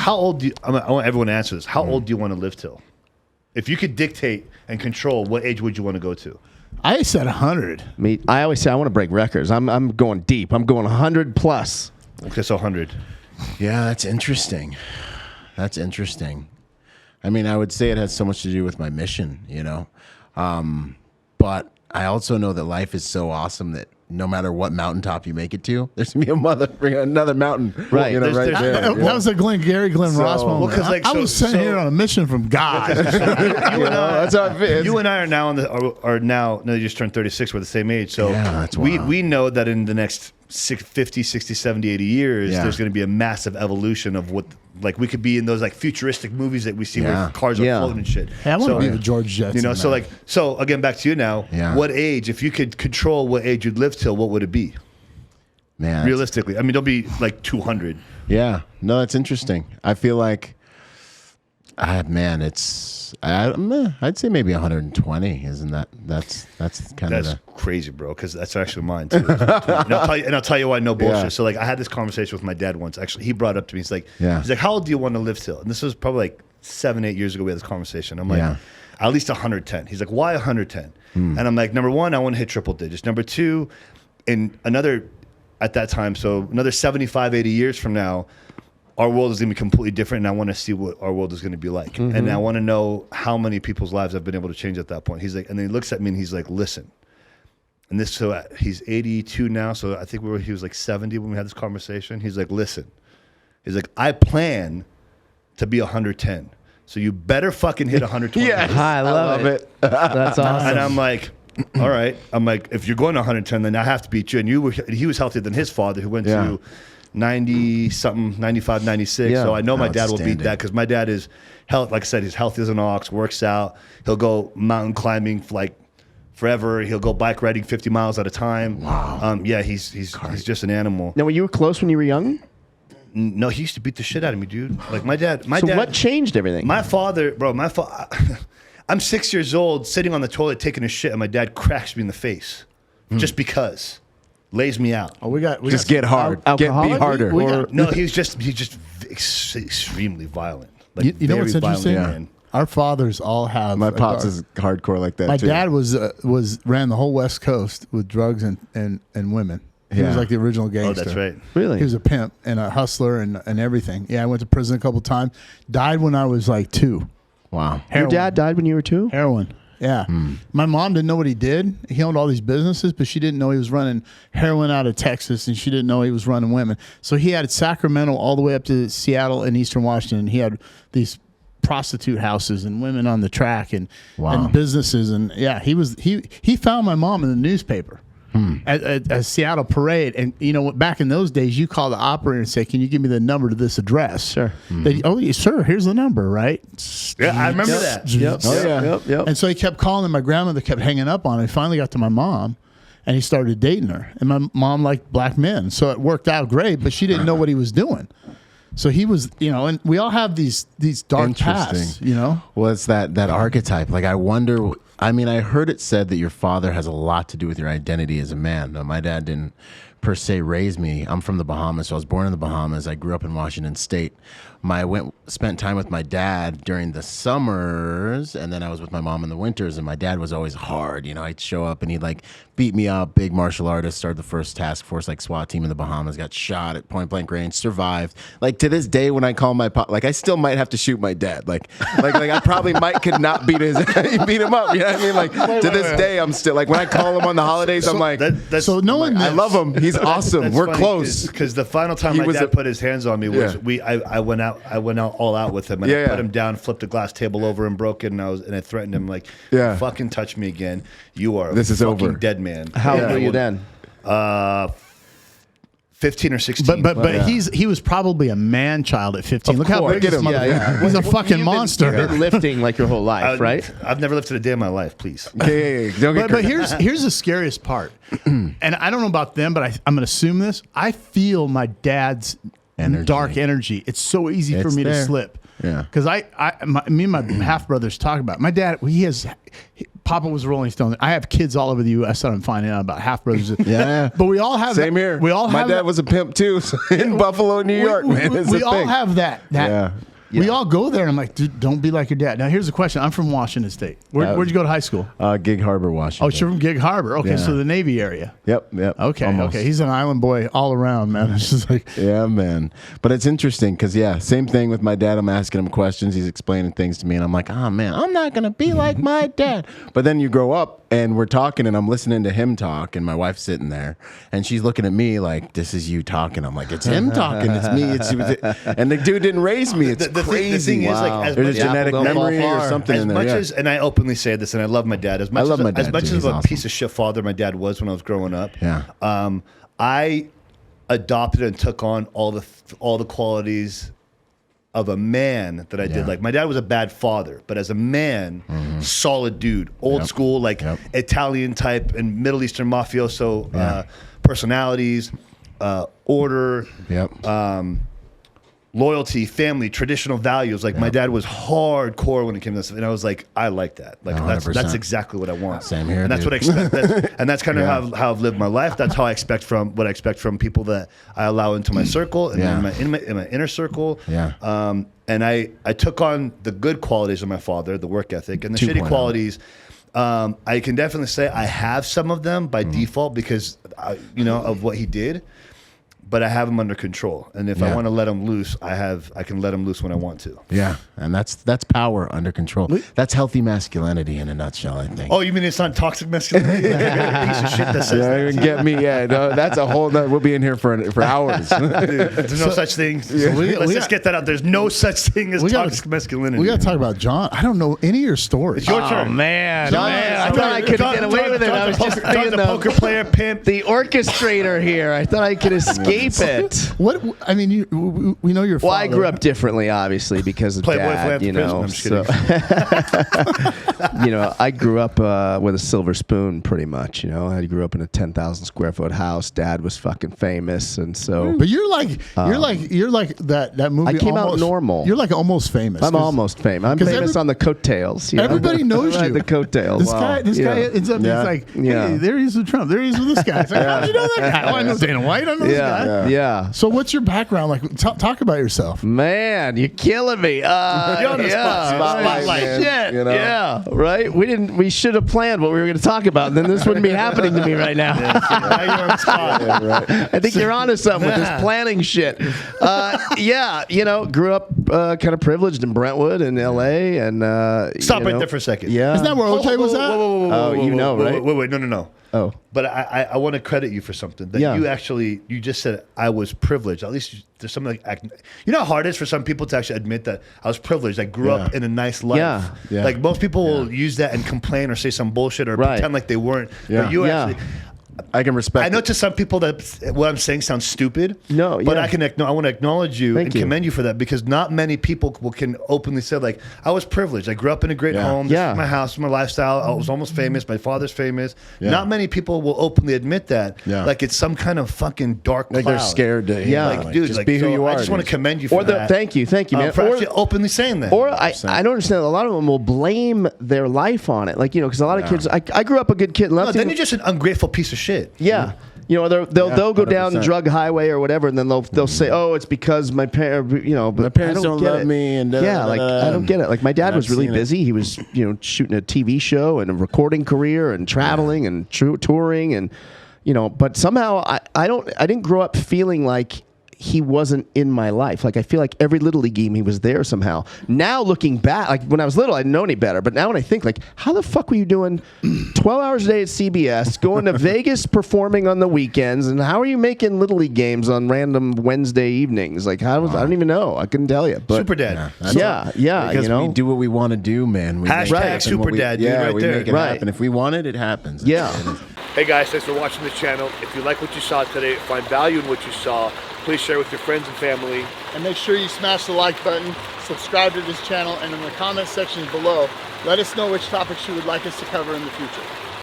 how old do you, I want everyone to answer this. How old do you want to live till? If you could dictate and control, what age would you want to go to? I said 100. I always say I want to break records. I'm going deep. I'm going 100 plus. Okay, so 100. Yeah, that's interesting. That's interesting. I mean, I would say it has so much to do with my mission, you know. But I also know that life is so awesome that no matter what mountaintop you make it to, there's gonna be another mountain, Right. You know, right there. That was a Glenn Ross moment. Well, I was sent here on a mission from God. That's how it feels. You and I are now no, you just turned 36. We're the same age. So Yeah, that's we wild. know that in the next 50, 60, 70, 80 years, Yeah. there's going to be a massive evolution of what, like, we could be in those like futuristic movies that we see Yeah. where cars are Yeah. floating and shit. Hey, I want to So, be with George Jetson. you know, so man. like, so again, back to you now. Yeah. What age, if you could control what age you'd live till, what would it be? Man, that's- Realistically, I mean, don't be like 200. Yeah, no, that's interesting. I feel like, I'd say maybe 120. Isn't that's kind of That's crazy, bro. Because that's actually mine too. and I'll tell you why. No bullshit. Yeah. So like, I had this conversation with my dad once. Actually, he brought it up to me. He's like, Yeah. how old do you want to live till? And this was probably like 7, 8 years ago. We had this conversation. I'm like, Yeah. at least 110. He's like, why 110? And I'm like, number one, I want to hit triple digits. Number two, at that time, so another 75, 80 years from now, our world is going to be completely different, and I want to see what our world is going to be like. And I want to know how many people's lives I've been able to change at that point. He's like, and then he looks at me and he's like, listen. And this, so he's 82 now, so I think he was like 70 when we had this conversation. He's like, listen. He's like, I plan to be 110. So you better fucking hit 120. Yes. I love it. That's awesome. And I'm like, all right. I'm like, if you're going to 110, then I have to beat you. And he was healthier than his father, who went Yeah. to 90-something, 95, 96. Yeah. So I know my dad will beat Outstanding. that because my dad is, like I said, he's healthy as an ox, works out. He'll go mountain climbing for like forever. He'll go bike riding 50 miles at a time. Wow. Yeah, he's just an animal. Now, were you close when you were young? No, he used to beat the shit out of me, dude. Like my dad. So what changed everything? My father, bro, I'm 6 years old, sitting on the toilet taking a shit, and my dad cracks me in the face just because. Lays me out. Oh, we got get hard, be alcoholic? harder. We got- No, he's just extremely violent. Like, you know what's very violent interesting? man. Our fathers all have. My a pops dark- is hardcore like that. My too. dad ran the whole West Coast with drugs and women. He was Yeah. like the original Oh, gangster. that's right. Really? He was a pimp and a hustler and everything. Yeah, I went to prison a couple times. Died when I was like 2. Wow. Your Heroin. dad died when you were 2? Heroin. Yeah. My mom didn't know what he did. He owned all these businesses, but she didn't know he was running heroin out of Texas, and she didn't know he was running women. So he had Sacramento all the way up to Seattle and Eastern Washington. He had these prostitute houses and women on the track and businesses. And yeah, he found my mom in the newspaper. At a Seattle parade, and you know, back in those days, you call the operator and say, "Can you give me the number to this address?" Sure. Oh, yeah, sir, here's the number, right? Yeah, I remember that. Yep. Oh, yeah. Yep. And so he kept calling, and my grandmother kept hanging up on him. He finally got to my mom, and he started dating her. And my mom liked black men, so it worked out great. But she didn't know what he was doing. So he was, you know, and we all have these dark pasts, Interesting. you know. Well, it's that archetype. Like, I wonder. I mean, I heard it said that your father has a lot to do with your identity as a man. Now, my dad didn't per se raise me. I'm from the Bahamas, so I was born in the Bahamas. I grew up in Washington State. Spent time with my dad during the summers, and then I was with my mom in the winters. And my dad was always hard. You know, I'd show up and he'd like beat me up. Big martial artist, started the first task force like SWAT team in the Bahamas. Got shot at point blank range, survived. Like to this day, when I call my pop, like I still might have to shoot my dad. Like I probably could not beat him up. You know what I mean? Like to this day, I'm still like when I call him on the holidays, I'm like, So knowing I this- love him. He's awesome. That's We're funny, close. Because the final time He my was dad a- put his hands on me was Yeah. I went out all out with him, and Yeah, I put yeah. him down, flipped a glass table over, and broke it. And I threatened him like, Yeah. fucking touch me again, you are This is fucking over. dead man. How old Yeah. were you then? 15 or 16. But yeah. he was probably a man child at 15. Look how course. big this Look at him. motherfucker. He's a fucking monster. You've been lifting like your whole life, right? I've never lifted a day in my life. Please. Yeah. Don't get But crazy. here's the scariest part, and I don't know about them, but I'm going to assume this. I feel my dad's Energy. dark energy. It's so easy for It's me to there. slip. Yeah. Because me and my half brothers talk about it. My dad. He has Papa was Rolling Stone. I have kids all over the U.S. that I'm finding out about, half brothers. Yeah. But we all have Same that. here. We all My have dad that. was a pimp too in Buffalo, New York, man. It's We a all thing. have that. Yeah. We all go there. And I'm like, dude, don't be like your dad. Now, here's the question. I'm from Washington State. Where'd you go to high school? Gig Harbor, Washington. Oh, you're from Gig Harbor. Okay, Yeah. so the Navy area. Yep. Okay, Almost. okay. He's an island boy all around, man. It's just like, Yeah, man. But it's interesting because, same thing with my dad. I'm asking him questions. He's explaining things to me. And I'm like, oh, man, I'm not going to be like my dad. But then you grow up and we're talking and I'm listening to him talk. And my wife's sitting there and she's looking at me like, this is you talking. I'm like, it's him talking. It's me. And the dude didn't raise me. It's The crazy. thing is, like, as There's a much- genetic Apple don't fall memory or far. something as in there. much yeah. as, and I openly say this, and I love my dad. As much love as, my dad, as much too. as He's a awesome. piece of shit father my dad was when I was growing up. Yeah. I adopted and took on all the qualities of a man that I Yeah. did. Like, my dad was a bad father, but as a man, solid dude, old Yep. school, like Yep. Italian type and Middle Eastern mafioso personalities, order, Yep. loyalty, family, traditional values. Like, my dad was hardcore when it came to this, and I was like, I like that. Like, that's 100%. exactly what I want. Same here, and that's dude. what I expect. And that's kind of Yeah. how I've lived my life. That's how I expect from people that I allow into my circle and Yeah. in my inner circle. Yeah. And I took on the good qualities of my father, the work ethic, and the 2.0. shitty qualities. I can definitely say I have some of them by default because of what he did. But I have him under control, and if I Yeah. want to let him loose, I can let him loose when I want to. Yeah, and that's power under control. That's healthy masculinity in a nutshell, I think. Oh, you mean it's not toxic masculinity? Piece of shit that says Don't that. even get me. Yeah, no, that's a whole. We'll be in here for hours. There's no such thing. Let's just get that out. There's no such thing as toxic masculinity. we got to talk about John. I don't know any of your stories. It's your turn. Man, John- I thought I could get away with it. I was just John's being a poker player, pimp. the orchestrator here. I thought I could escape it. What I mean, we know your father. Well, I grew up differently, obviously, because of Playboy dad. You know, philanthropist. I'm just I grew up with a silver spoon, pretty much. You know, I grew up in a 10,000 square foot house. Dad was fucking famous, and so But you're like that movie. I came out Almost- normal. You're like almost famous. I'm 'Cause almost famous. I'm 'cause famous on the coattails. You know? Everybody knows I ride you. the coattails. This guy ends up. Yeah. He's like, hey, Yeah. there he is with Trump. There he is with this guy. It's like, how'd you know that guy? Oh, I know Dana White. I know this guy. Yeah. So what's your background like? Talk about yourself. Man, you're killing me. You're on the spotlight, Shit. man, you know? Yeah. Right. We should have planned what we were going to talk about. And then this wouldn't be happening to me right now. Now you're on the spot. I think you're onto something with this planning shit. Grew up kind of privileged in Brentwood in L.A. and Stop right there for a second. Yeah. Isn't that where OJ was at? Oh, you know, right? Wait, no. Oh. But I want to credit you for something that Yeah. you just said I was privileged. At least there's something like, you know how hard it is for some people to actually admit that I was privileged. I grew up in a nice life. Yeah. Yeah. Like most people will use that and complain or say some bullshit or Right. pretend like they weren't. Yeah. But you Yeah. actually. I can respect. I know it. to some people that what I'm saying sounds stupid. No, but yeah. I want to acknowledge you Thank and you. commend you for that because not many people can openly say like I was privileged. I grew up in a great Yeah. home. This Yeah. is my house, my lifestyle. I was almost famous. My father's famous. Yeah. Not many people will openly admit that. Yeah. Like it's some kind of fucking dark Like cloud. there scared to. Yeah. Like, dude, just like, be who so you are. I just want to dude. commend you for that. Thank you, man. For actually openly saying that. Or I don't understand. A lot of them will blame their life on it, like because a lot of kids. I grew up a good kid. And no, loved then him. you're just an ungrateful piece of shit. Yeah. They'll go down the 100%. drug highway or whatever, and then they'll say, "Oh, it's because my parents, but My parents I don't don't get love it. me," and yeah, like I don't get it. Like my dad I've was really seen it. busy. He was shooting a TV show and a recording career and traveling and touring and but somehow I didn't grow up feeling like he wasn't in my life. Like I feel like every Little League game he was there somehow. Now looking back, like when I was little, I didn't know any better. But now when I think, like, how the fuck were you doing 12 hours a day at CBS, going to Vegas, performing on the weekends, and how are you making Little League games on random Wednesday evenings? Like I don't even know. I couldn't tell you. But Super dad. yeah, Because we do what we want to do, man. We make Hashtag happen super what we- dad, dude, Yeah, right we there. make it Right. happen. If we want it, it happens. Yeah. Hey guys, thanks for watching the channel. If you like what you saw today, find value in what you saw, please share with your friends and family. And make sure you smash the like button, subscribe to this channel, and in the comment section below, let us know which topics you would like us to cover in the future.